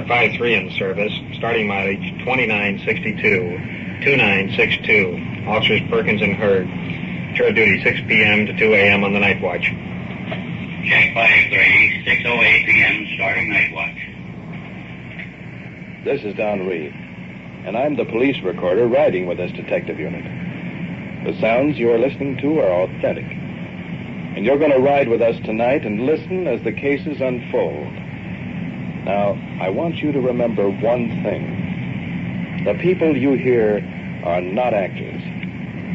car 53 in service, starting mileage 2962, 2962. Officers Perkins and Hurd. Tour duty 6 p.m. to 2 a.m. on the night watch. Check 53, 6:08 p.m. starting night watch. This is Don Reed, and I'm the police recorder riding with this detective unit. The sounds you're listening to are authentic, and you're going to ride with us tonight and listen as the cases unfold. Now, I want you to remember one thing. The people you hear are not actors.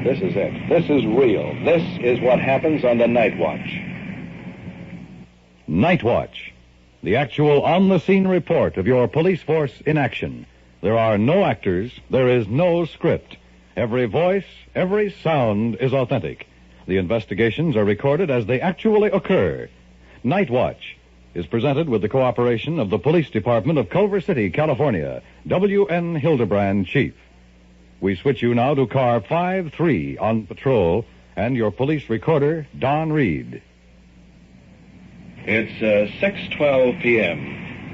This is it. This is real. This is what happens on the night watch. Night Watch, the actual on-the-scene report of your police force in action. There are no actors. There is no script. Every voice, every sound is authentic. The investigations are recorded as they actually occur. Night Watch is presented with the cooperation of the Police Department of Culver City, California. W.N. Hildebrand, Chief. We switch you now to car 53 on patrol and your police recorder, Don Reed. It's 6:12 p.m.,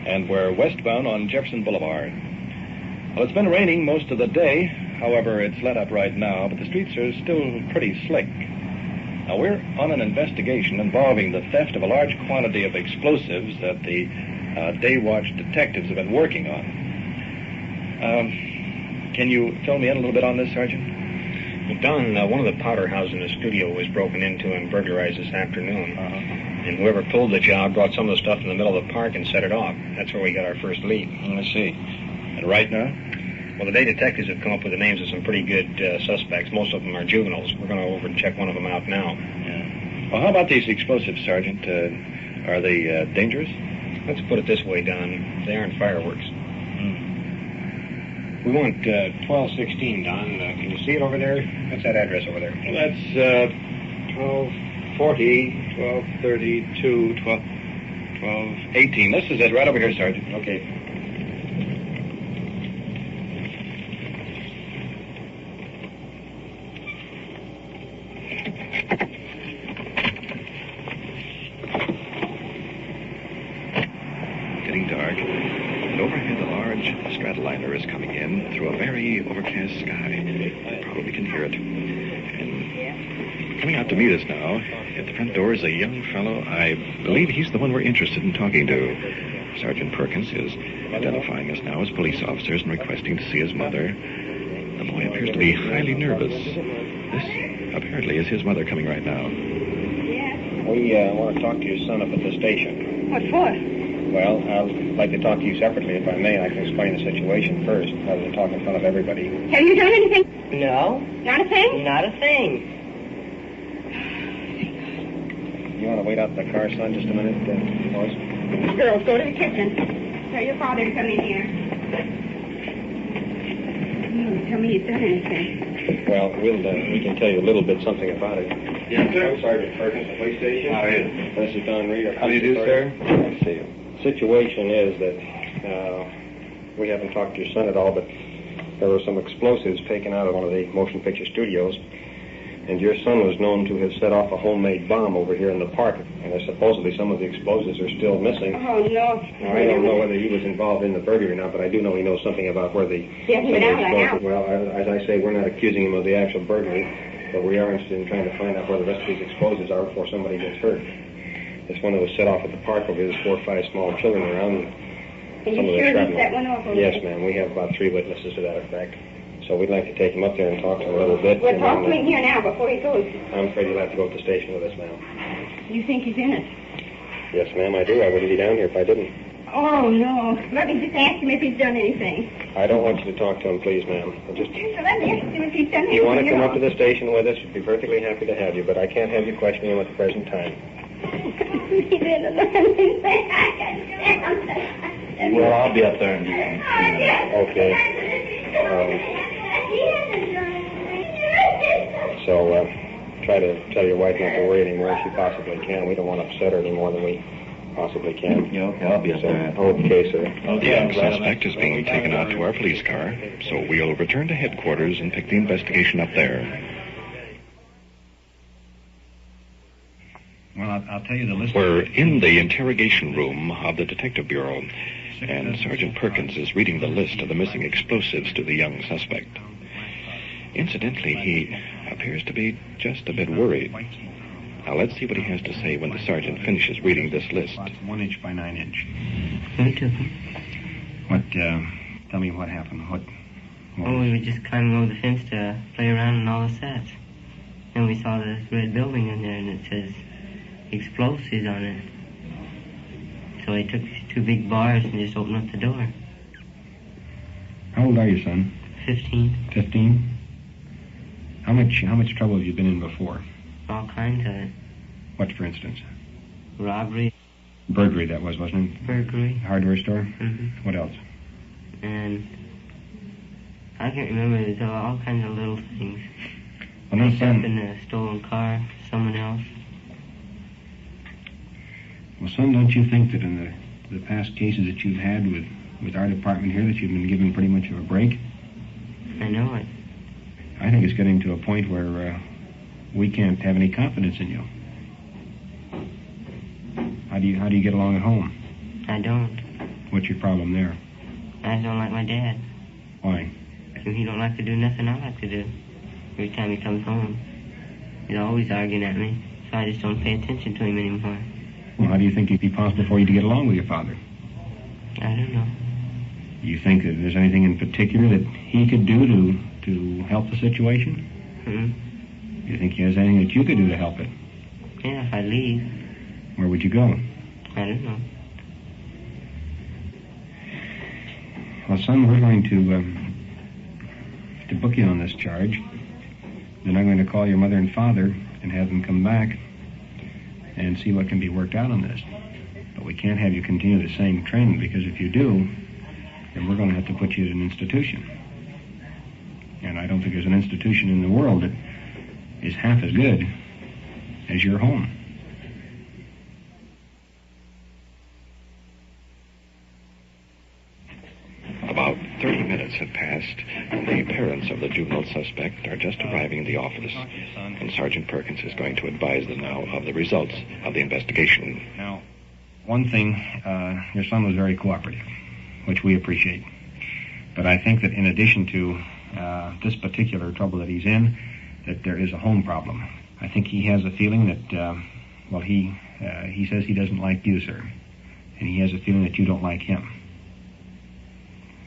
and we're westbound on Jefferson Boulevard. Well, it's been raining most of the day. However, it's let up right now, but the streets are still pretty slick. Now, we're on an investigation involving the theft of a large quantity of explosives that the day watch detectives have been working on. Can you fill me in a little bit on this, Sergeant? Don, one of the powder houses in the studio was broken into and burglarized this afternoon. And whoever pulled the job brought some of the stuff in the middle of the park and set it off. That's where we got our first lead. I see. And right now? Well, the day detectives have come up with the names of some pretty good suspects. Most of them are juveniles. We're going to over and check one of them out now. Yeah. Well, how about these explosives, Sergeant? Are they dangerous? Let's put it this way, Don. They aren't fireworks. We want 1216, Don. Can you see it over there? What's that address over there? Well, that's 1240, 1232, 1218. This is it, right over here, Sergeant. Okay. Getting dark, and overhead a large stratoliner is coming in through a very overcast sky. You probably can hear it. And coming out to meet us now, at the front door is a young fellow. I believe he's the one we're interested in talking to. Sergeant Perkins is identifying us now as police officers and requesting to see his mother. The boy appears to be highly nervous. This apparently is his mother coming right now. We want to talk to your son up at the station. What for? Well, I'd like to talk to you separately, if I may. I can explain the situation first, rather than talk in front of everybody. Have you done anything? No. Not a thing? Not a thing. You want to wait out in the car, son, just a minute, Morris? Girls, go to the kitchen. Tell your father to come in here. Tell me he's done anything. Well, we can tell you a little bit something about it. Yes, sir. I'm Sergeant Perkins, the police station. How are you? This is Don Reed. How do you do, sir? I see you. Situation is that we haven't talked to your son at all, but there were some explosives taken out of one of the motion picture studios, and your son was known to have set off a homemade bomb over here in the park, and supposedly some of the explosives are still missing. Oh, no. Now, I don't know whether he was involved in the burglary or not, but I do know he knows something about where the... He hasn't been out of the house. Well, as I say, we're not accusing him of the actual burglary, but we are interested in trying to find out where the rest of these explosives are before somebody gets hurt. This one that was set off at the park over here, there's 4 or 5 small children around. Are you sure he set one off over Yes, there? ma'am. We have about 3 witnesses to that effect. So we'd like to take him up there and talk to him a little bit. We'll talk to him here now before he goes. I'm afraid you'll have to go to the station with us now. You think he's in it? Yes, ma'am, I do. I wouldn't be down here if I didn't. Oh, no. Let me just ask him if he's done anything. I don't want you to talk to him, please, ma'am. Just... Let me ask him if he's done anything. You want to come up to the station with us? We'd be perfectly happy to have you, but I can't have you questioning him at the present time. He didn't do anything. Well, I'll be up there in Okay. So, try to tell your wife not to worry anymore if she possibly can. We don't want to upset her any more than we possibly can. Yeah, okay, I'll be up there. Okay, sir. The young suspect is being taken out to our police car, so we'll return to headquarters and pick the investigation up there. Well, I'll tell you the list. We're in the interrogation room of the Detective Bureau. and Sergeant Perkins is reading the list of the missing explosives to the young suspect. Incidentally, he appears to be just a bit worried. Now, let's see what he has to say when the sergeant finishes reading this list. 1 inch by 9 inch. We took them. What, tell me what happened. What We were just climbing over the fence to play around and all the sets. And we saw this red building in there, and it says explosives on it. So I took these 2 big bars and just opened up the door. How old are you, son? 15. 15? How much trouble have you been in before? All kinds of it. What, for instance? Robbery. Burglary, that was, wasn't it? Burglary. Hardware store? Mm-hmm. What else? And I can't remember. There's all kinds of little things. Well, no, Messed up son. in a stolen car, someone else. Well, son, don't you think that in the past cases that you've had with our department here that you've been given pretty much of a break? I know it. I think it's getting to a point where we can't have any confidence in you. How do you get along at home? I don't. What's your problem there? I just don't like my dad. Why? He don't like to do nothing I like to do. Every time he comes home, he's always arguing at me, so I just don't pay attention to him anymore. Well, how do you think it'd be possible for you to get along with your father? I don't know. Do you think that there's anything in particular that he could do to help the situation? Hmm? Do you think he has anything that you could do to help it? Yeah, if I leave. Where would you go? I don't know. Well, son, we're going to book you on this charge. Then I'm going to call your mother and father and have them come back and see what can be worked out on this. But we can't have you continue the same training, because if you do, then we're going to have to put you in an institution. And I don't think there's an institution in the world that is half as good as your home. About 30 minutes have passed, and the parents of the juvenile suspect are just arriving in the office. And Sergeant Perkins is going to advise them now of the results of the investigation. Now, one thing, your son was very cooperative, which we appreciate. But I think that in addition to this particular trouble that he's in, that there is a home problem. I think he has a feeling that, he says he doesn't like you, sir. And he has a feeling that you don't like him.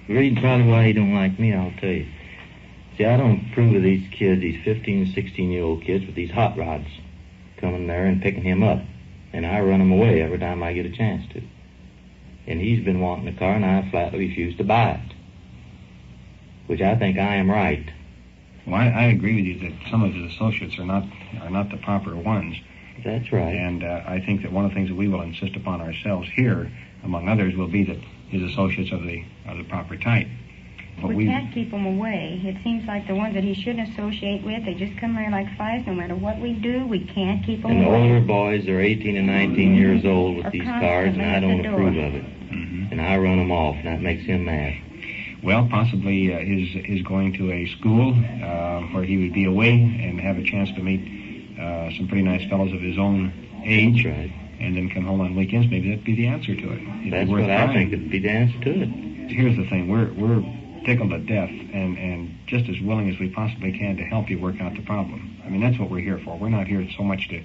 The reason probably why he don't like me, I'll tell you. See, I don't approve of these kids, these 15 and 16-year-old kids with these hot rods coming there and picking him up. And I run them away every time I get a chance to. And he's been wanting the car, and I flatly refuse to buy it. Which I think I am right. Well, I agree with you that some of his associates are not the proper ones. That's right. And I think that one of the things that we will insist upon ourselves here, among others, will be that his associates are the proper type. But we can't keep them away. It seems like the ones that he shouldn't associate with, they just come here like flies. No matter what we do, we can't keep them and away. And the older boys are 18 and 19 years old with these cars, and I don't approve of it. Mm-hmm. And I run them off, and that makes him mad. Well, possibly his going to a school where he would be away and have a chance to meet some pretty nice fellows of his own age. That's right. And then come home on weekends. Maybe that'd be the answer to it. That's what I think would be the answer to it. Here's the thing. We're tickled to death and just as willing as we possibly can to help you work out the problem. I mean, that's what we're here for. We're not here so much to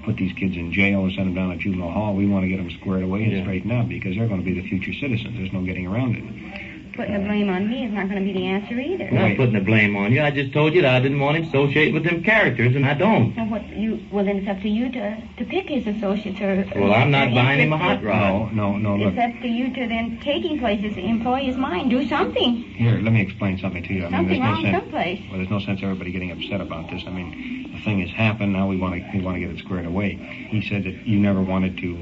put these kids in jail and send them down to juvenile hall. We want to get them squared away and straightened out, because they're going to be the future citizens. There's no getting around it. Putting the blame on me is not going to be the answer either. I'm not putting the blame on you. I just told you that I didn't want him associated with them characters, and I don't. Well, then it's up to you to pick his associates. Well, I'm not buying him a hot rod. No, look. It's up to you to then taking places, employ his mind, do something. Here, let me explain something to you. Something wrong someplace. Well, there's no sense everybody getting upset about this. I mean, the thing has happened. Now we want to get it squared away. He said that you never wanted to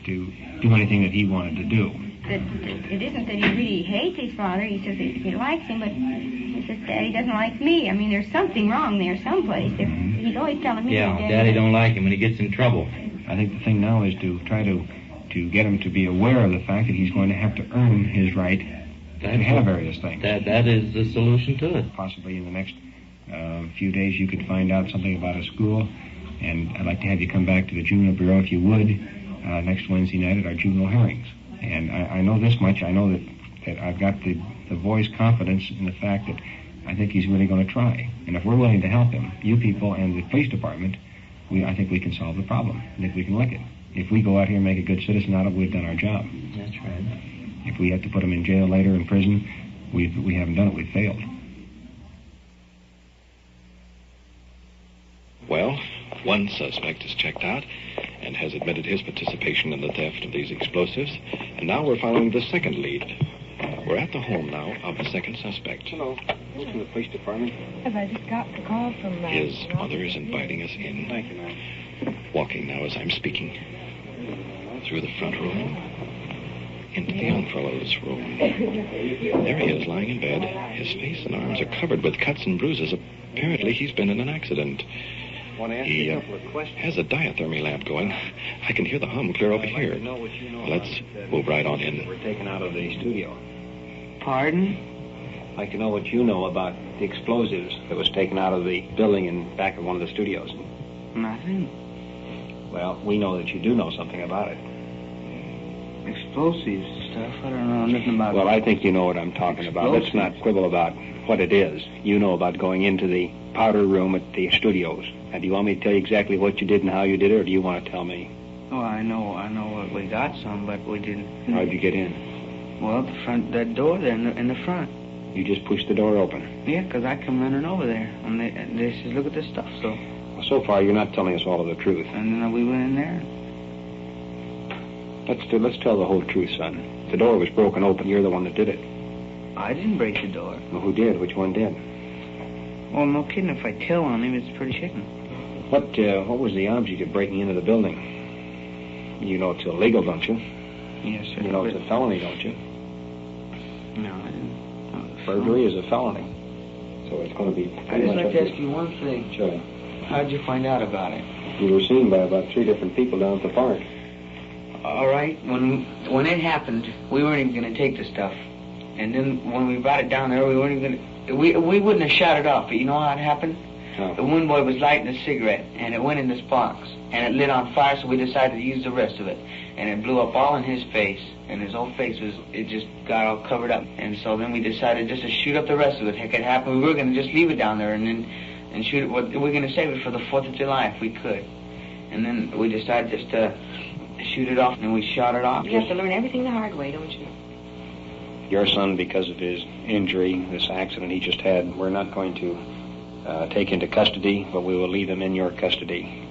do anything that he wanted to do. It isn't that he really hates his father. He says he likes him, but he says Daddy doesn't like me. I mean, there's something wrong there someplace. He's always telling me. Yeah, Daddy don't like him when he gets in trouble. I think the thing now is to try to get him to be aware of the fact that he's going to have to earn his right to have various things. That is the solution to it. Possibly in the next few days you could find out something about a school, and I'd like to have you come back to the Juvenile Bureau, if you would, next Wednesday night at our juvenile hearings. And I know this much. I know that I've got the boy's confidence in the fact that I think he's really going to try. And if we're willing to help him, you people and the police department, I think we can solve the problem. I think we can lick it. If we go out here and make a good citizen out of it, we've done our job. That's right. If we have to put him in jail later, in prison, we haven't done it. We've failed. Well, one suspect is checked out and has admitted his participation in the theft of these explosives. And now we're following the second lead. We're at the home now of the second suspect. Hello. This from the police department. Have I just got the call from... His mother is inviting us in. Thank you, ma'am. Walking now as I'm speaking. Through the front room. Into the young fellow's room. There he is, lying in bed. His face and arms are covered with cuts and bruises. Apparently he's been in an accident. He has a diathermy lamp going. I can hear the hum clear over here. Let's move right on in. We're taken out of the studio. Pardon? I'd like to know what you know about the explosives that was taken out of the building in back of one of the studios. Nothing. Well, we know that you do know something about it. Explosives stuff? I don't know nothing about Well, I think you know what I'm talking about. Let's not quibble about what it is. You know about going into the powder room at the studios. And do you want me to tell you exactly what you did and how you did it, or do you want to tell me? Oh, I know what we got some, but we didn't. How'd you get in? Well, that door there in the front. You just pushed the door open. Yeah, 'cause I come running over there. And they said, look at this stuff, so. Well, so far, you're not telling us all of the truth. And then we went in there. Let's tell the whole truth, son. The door was broken open. You're the one that did it. I didn't break the door. Well, who did? Which one did? Well, no kidding. If I tell on him, it's pretty chicken. What was the object of breaking into the building? You know it's illegal, don't you? Yes, sir. You know it's a felony, don't you? No, I didn't. Burglary is a felony. So it's going to be... I'd just like to ask you one thing. Sure. How'd you find out about it? You were seen by about 3 different people down at the park. All right. When it happened, we weren't even going to take the stuff. And then when we brought it down there, we weren't even going to... We wouldn't have shot it off, but you know how it happened? No. The one boy was lighting a cigarette, and it went in this box, and it lit on fire, so we decided to use the rest of it. And it blew up all in his face, and his whole face it just got all covered up. And so then we decided just to shoot up the rest of it. Heck, it happened. We were going to just leave it down there and shoot it. We were going to save it for the 4th of July if we could. And then we decided just to shoot it off, and we shot it off. You have to learn everything the hard way, don't you? Your son, because of his injury, this accident he just had, we're not going to take into custody, but we will leave him in your custody.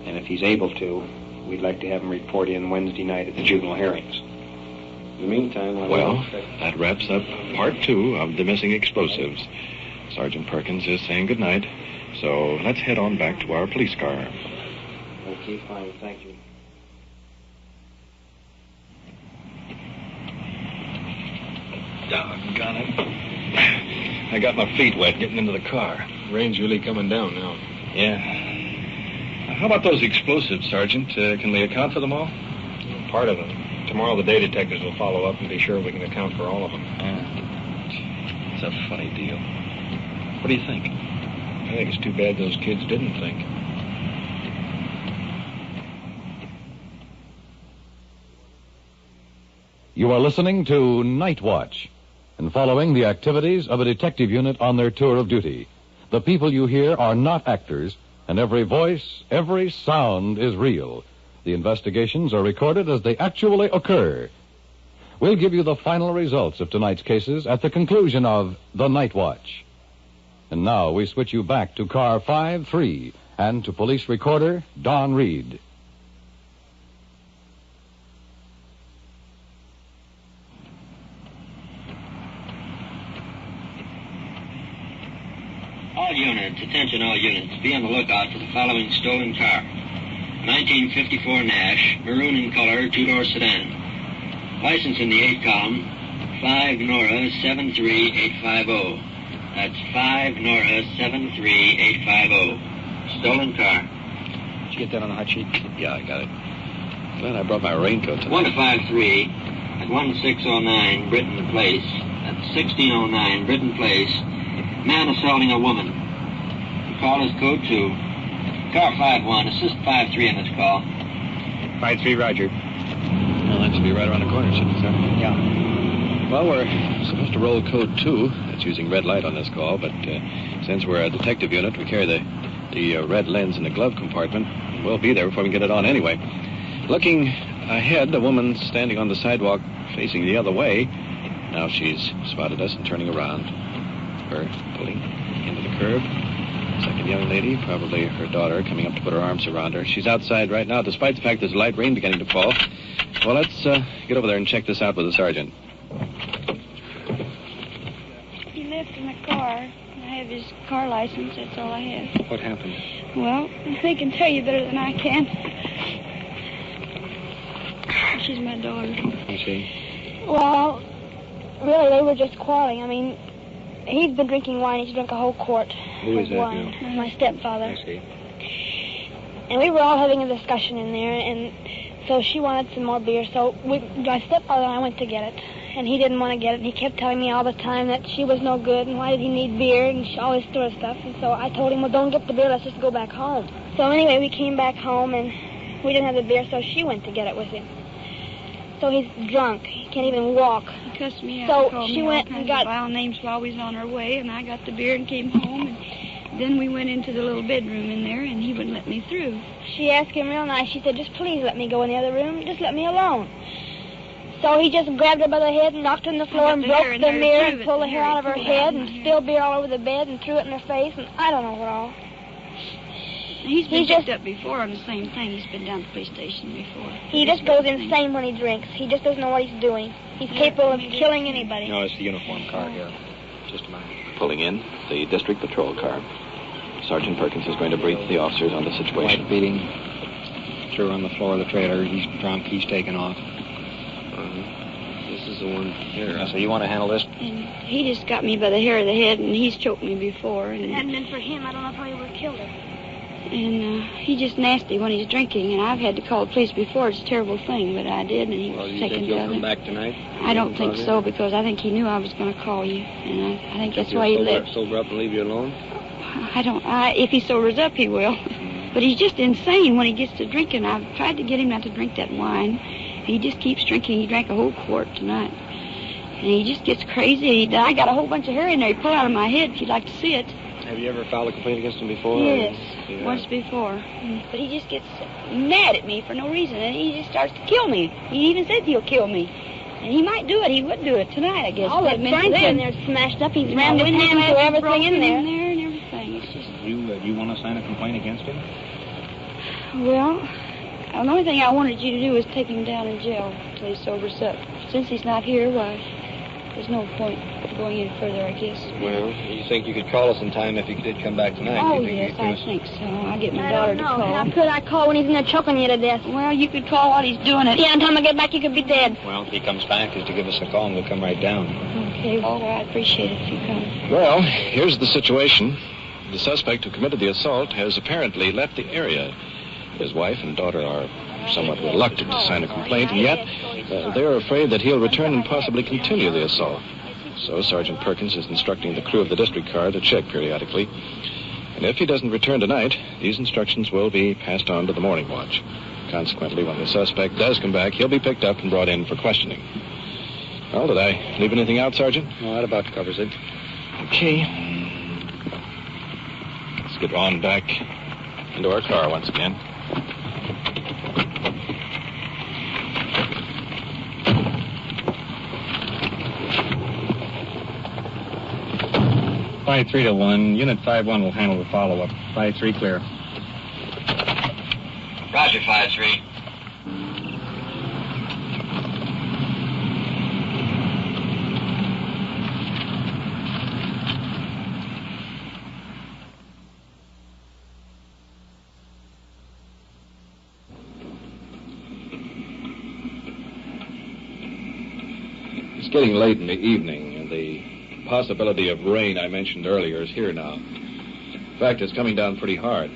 And if he's able to, we'd like to have him report in Wednesday night at the juvenile hearings. In the meantime... Well, that wraps up part 2 of the missing explosives. Sergeant Perkins is saying goodnight, so let's head on back to our police car. Okay, fine, thank you. Doggone it. I got my feet wet getting into the car. Rain's really coming down now. Yeah. How about those explosives, Sergeant? Can we account for them all? Part of them. Tomorrow the day detectives will follow up and be sure we can account for all of them. It's a funny deal. What do you think? I think it's too bad those kids didn't think. You are listening to Night Watch and following the activities of a detective unit on their tour of duty. The people you hear are not actors, and every voice, every sound is real. The investigations are recorded as they actually occur. We'll give you the final results of tonight's cases at the conclusion of The Night Watch. And now we switch you back to car 5-3 and to police recorder Don Reed. All units, attention all units, be on the lookout for the following stolen car. 1954 Nash, maroon in color, 2-door sedan. License in the 8 column, 5 Nora 73850. That's 5 Nora 73850. Stolen car. Did you get that on the hot sheet? Yeah, I got it. Glad I brought my raincoat tonight. 153 at 1609 Britton Place. At 1609 Britton Place. Man assaulting a woman. The call is code 2. Car 5-1, assist 5-3 on this call. 5-3, Roger. Well, that should be right around the corner, shouldn't it, sir? Yeah. Well, we're supposed to roll code 2. That's using red light on this call, but since we're a detective unit, we carry the red lens in the glove compartment. We'll be there before we get it on anyway. Looking ahead, the woman standing on the sidewalk facing the other way. Now she's spotted us and turning around. Her pulling into the curb. Second young lady, probably her daughter, coming up to put her arms around her. She's outside right now, despite the fact there's light rain beginning to fall. Well, let's get over there and check this out with the sergeant. He left in the car. I have his car license. That's all I have. What happened? Well, they can tell you better than I can. She's my daughter. I see. Well, really, they were just quarreling. I mean, he's been drinking wine. He's drunk a whole quart Who is of that wine. now? My stepfather. I see. And we were all having a discussion in there, and so she wanted some more beer. So my stepfather and I went to get it, and he didn't want to get it. And he kept telling me all the time that she was no good, and why did he need beer, and all this sort of stuff. And so I told him, well, don't get the beer. Let's just go back home. So anyway, we came back home, and we didn't have the beer, so she went to get it with him. So he's drunk. He can't even walk. He cussed me out. So Called she me all went kinds and got of vile names while we was on our way, and I got the beer and came home. And then we went into the little bedroom in there, and he wouldn't let me through. She asked him real nice. She said, just please let me go in the other room. Just let me alone. So he just grabbed her by the head and knocked her on the floor and broke the mirror and pulled the hair out of her head and spilled beer all over the bed and threw it in her face, and I don't know what all. He's been picked up before on the same thing. He's been down to the police station before. He just goes insane when he drinks. He just doesn't know what he's doing. He's capable of killing anybody. No, it's the uniform car here. Just a minute. Pulling in the district patrol car. Sergeant Perkins is going to brief the officers on the situation. White beating. Threw her on the floor of the trailer. He's drunk. He's taken off. This is the one here. So you want to handle this? And he just got me by the hair of the head, and he's choked me before. And if it hadn't been for him, I don't know how he would have killed her. And he's just nasty when he's drinking, and I've had to call the police before. It's a terrible thing, but I did, and he was taken to come back tonight? I don't think so, because I think he knew I was going to call you, and I think that's why he left. Sober up and leave you alone? If he sobers up, he will. But he's just insane when he gets to drinking. I've tried to get him not to drink that wine. He just keeps drinking. He drank a whole quart tonight. And he just gets crazy. I got a whole bunch of hair in there. He pulled out of my head if you'd like to see it. Have you ever filed a complaint against him before? Yes, once before. But he just gets mad at me for no reason, and he just starts to kill me. He even said he'll kill me. And he might do it. He would do it tonight, I guess. All the furniture in there smashed up. He's rammed his hand through everything in there. And everything. It's just... You want to sign a complaint against him? Well, the only thing I wanted you to do was take him down in jail until he sobers up. Since he's not here, why, there's no point going any further, I guess. Well, you think you could call us in time if he did come back tonight? Oh, yes, I think so. I'll get my daughter to call. How could I call when he's in there choking you to death? Well, you could call while he's doing it. Yeah, until I get back, you could be dead. Well, if he comes back, is to give us a call and we'll come right down. Okay, well, I'd appreciate it if you come. Well, here's the situation. The suspect who committed the assault has apparently left the area. His wife and daughter are somewhat reluctant to sign a complaint, and yet they are afraid that he'll return and possibly continue the assault. So Sergeant Perkins is instructing the crew of the district car to check periodically. And if he doesn't return tonight, these instructions will be passed on to the morning watch. Consequently, when the suspect does come back, he'll be picked up and brought in for questioning. Well, did I leave anything out, Sergeant? No, that about covers it. Okay. Let's get on back into our car once again. Flight 3 to 1. Unit 5-1 will handle the follow-up. Flight 3 clear. Roger, Flight 3. It's getting late in the evening, and the possibility of rain I mentioned earlier is here now. In fact, it's coming down pretty hard.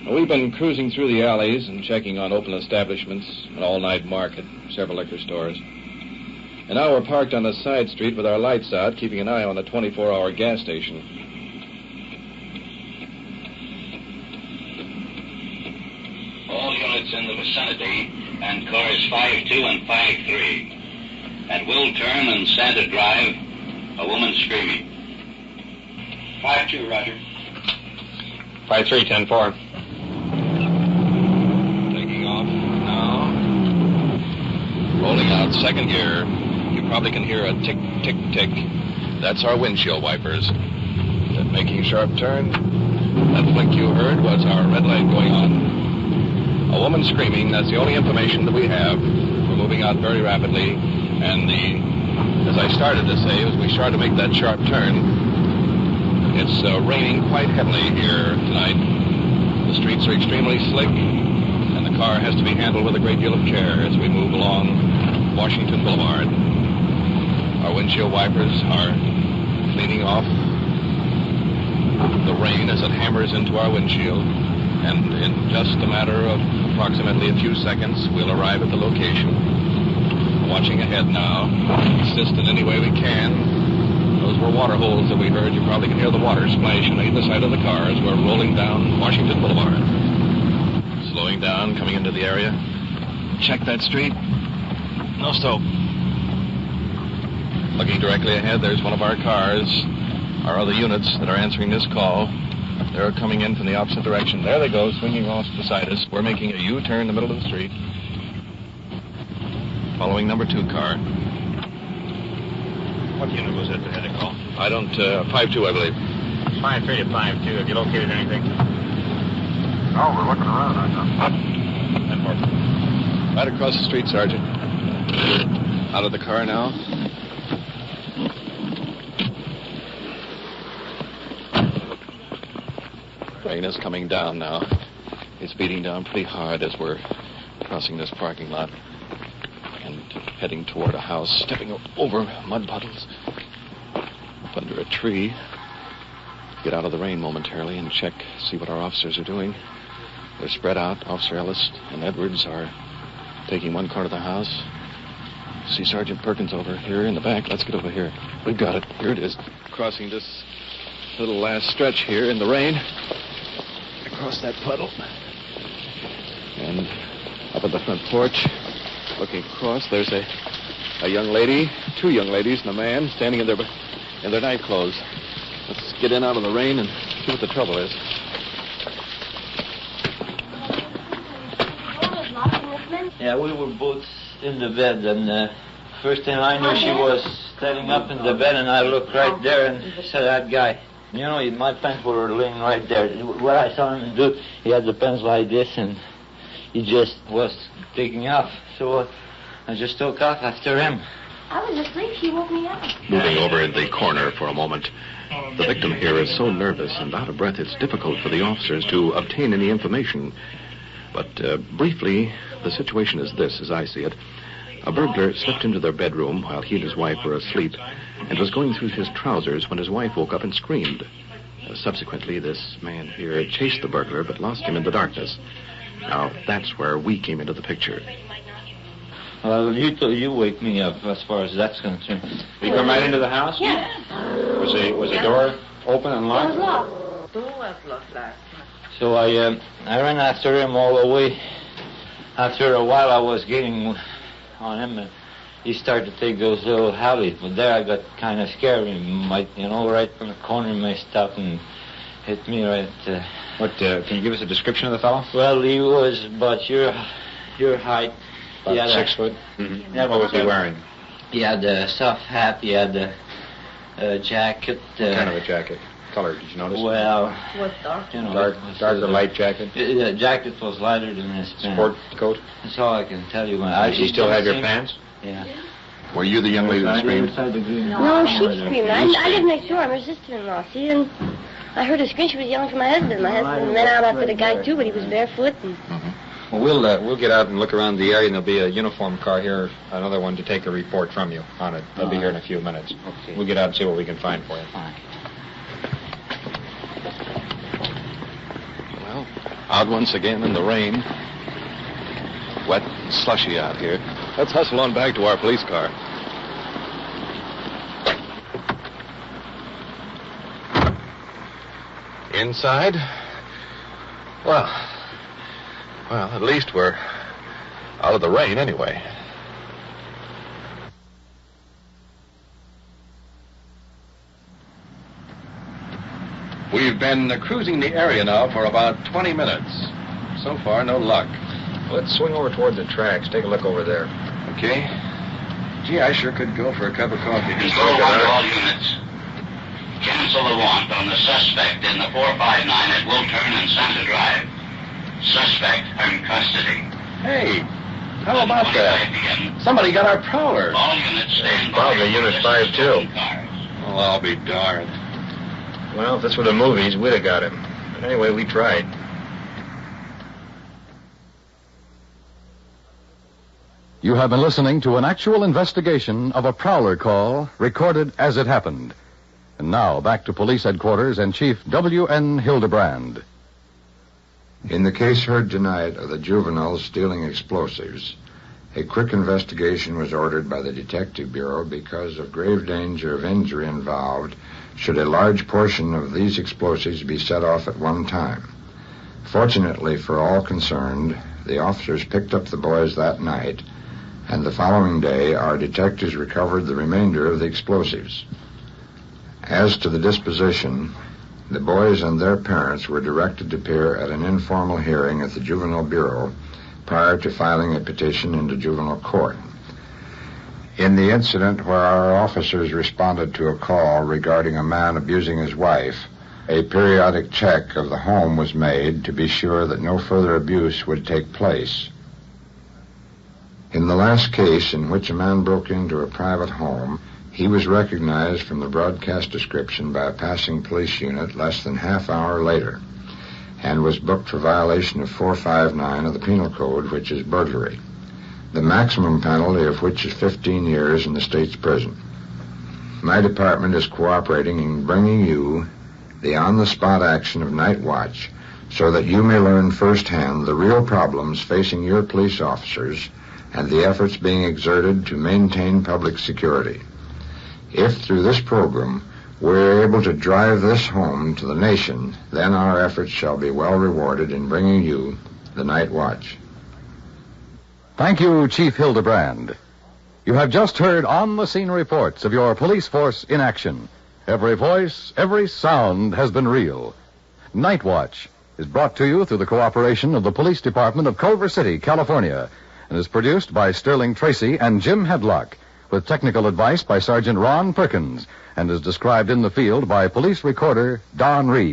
We've been cruising through the alleys and checking on open establishments, an all-night market, several liquor stores. And now we're parked on a side street with our lights out, keeping an eye on a 24-hour gas station. All units units in the vicinity, and cars 5-2 and 5-3. At Will Turn and Santa Drive, a woman screaming. 5-2, Roger. 5-3, 10-4. Taking off now. Rolling out second gear. You probably can hear a tick, tick, tick. That's our windshield wipers. That making sharp turn. That flick you heard was our red light going on. A woman screaming, that's the only information that we have. We're moving out very rapidly. And as I started to say, as we started to make that sharp turn, it's raining quite heavily here tonight. The streets are extremely slick, and the car has to be handled with a great deal of care as we move along Washington Boulevard. Our windshield wipers are cleaning off the rain as it hammers into our windshield, and in just a matter of approximately a few seconds, we'll arrive at the location. Watching ahead now, assist in any way we can. Those were water holes that we heard. You probably can hear the water splash on either side of the car as we're rolling down Washington Boulevard. Slowing down, coming into the area. Check that street. No stop. Looking directly ahead, there's one of our cars. Our other units that are answering this call, they're coming in from the opposite direction. There they go, swinging off beside us. We're making a U-turn in the middle of the street. Following number 2 car. What unit was it that had a call? I don't, 5-2, I believe. 5-3 to 5-2. Have you located anything? Oh, we're looking around, I know. 10-4. Right across the street, Sergeant. Out of the car now. Rain is coming down now. It's beating down pretty hard as we're crossing this parking lot and heading toward a house, stepping over mud puddles, up under a tree. Get out of the rain momentarily and check, see what our officers are doing. They're spread out. Officer Ellis and Edwards are taking one corner of the house. See Sergeant Perkins over here in the back. Let's get over here. We've got it. Here it is. Crossing this little last stretch here in the rain. Across that puddle. And up at the front porch, looking across, there's a young lady, 2 young ladies and a man standing in their night clothes. Let's get in out of the rain and see what the trouble is. Yeah, we were both in the bed, and first thing I knew, she was standing up in the bed, and I looked right there and said, that guy. You know, my pants were laying right there. What I saw him do, he had the pants like this, and he just was taking off. So I just took off after him. I was asleep. She woke me up. Moving over in the corner for a moment. The victim here is so nervous and out of breath, it's difficult for the officers to obtain any information. But briefly, the situation is this, as I see it. A burglar slipped into their bedroom while he and his wife were asleep and was going through his trousers when his wife woke up and screamed. Subsequently, this man here chased the burglar but lost him in the darkness. Now, that's where we came into the picture. Well, you wake me up as far as that's concerned. Did you come right into the house? Yeah. Was the door open and locked? It was locked. Door was locked last. So I ran after him all the way. After a while, I was getting on him, and he started to take those little habits. But there, I got kind of scared. He might, right from the corner, he may stop and hit me right. Can you give us a description of the fellow? Well, he was about your height. About 6 foot. Mm-hmm. Yeah, what was he wearing? He had a soft hat. He had a jacket. What kind of a jacket? Color, did you notice? Well, Was dark. Darker light jacket? The jacket was lighter than his pants. Sport coat? That's all I can tell you. Did you still have your pants? Yeah. Were you the young lady who screamed? No, she screamed. I live next door. I'm her sister-in-law. See, and I heard her scream. She was yelling for my husband. My husband ran out after the guy, too, but he was barefoot. And... Well, we'll get out and look around the area, and there'll be a uniformed car here, another one to take a report from you on it. They'll be here in a few minutes. Okay. We'll get out and see what we can find for you. Fine. Well, out once again in the rain. Wet and slushy out here. Let's hustle on back to our police car. Inside? Well, Well, at least we're out of the rain anyway. We've been cruising the area now for about 20 minutes. So far, no luck. Let's swing over toward the tracks. Take a look over there. Okay. Gee, I sure could go for a cup of coffee. Control 1 to all units. Cancel the warrant on the suspect in the 459 at Wiltern and Santa Drive. Suspect in custody. Hey, how about that? Somebody got our prowler. All units stand by. Probably Unit 5-2. Well, I'll be darned. Well, if this were the movies, we'd have got him. But anyway, we tried. You have been listening to an actual investigation of a prowler call recorded as it happened. And now, back to police headquarters and Chief W.N. Hildebrand. In the case heard tonight of the juveniles stealing explosives, a quick investigation was ordered by the Detective Bureau because of grave danger of injury involved should a large portion of these explosives be set off at one time. Fortunately for all concerned, the officers picked up the boys that night, and the following day our detectives recovered the remainder of the explosives. As to the disposition, the boys and their parents were directed to appear at an informal hearing at the Juvenile Bureau prior to filing a petition into juvenile court. In the incident where our officers responded to a call regarding a man abusing his wife, a periodic check of the home was made to be sure that no further abuse would take place. In the last case in which a man broke into a private home, he was recognized from the broadcast description by a passing police unit less than half hour later and was booked for violation of 459 of the Penal Code, which is burglary, the maximum penalty of which is 15 years in the state's prison. My department is cooperating in bringing you the on-the-spot action of Night Watch so that you may learn firsthand the real problems facing your police officers and the efforts being exerted to maintain public security. If through this program we're able to drive this home to the nation, then our efforts shall be well rewarded in bringing you the Night Watch. Thank you, Chief Hildebrand. You have just heard on-the-scene reports of your police force in action. Every voice, every sound has been real. Night Watch is brought to you through the cooperation of the Police Department of Culver City, California, and is produced by Sterling Tracy and Jim Hedlock, with technical advice by Sergeant Ron Perkins, and is described in the field by police recorder Don Reed.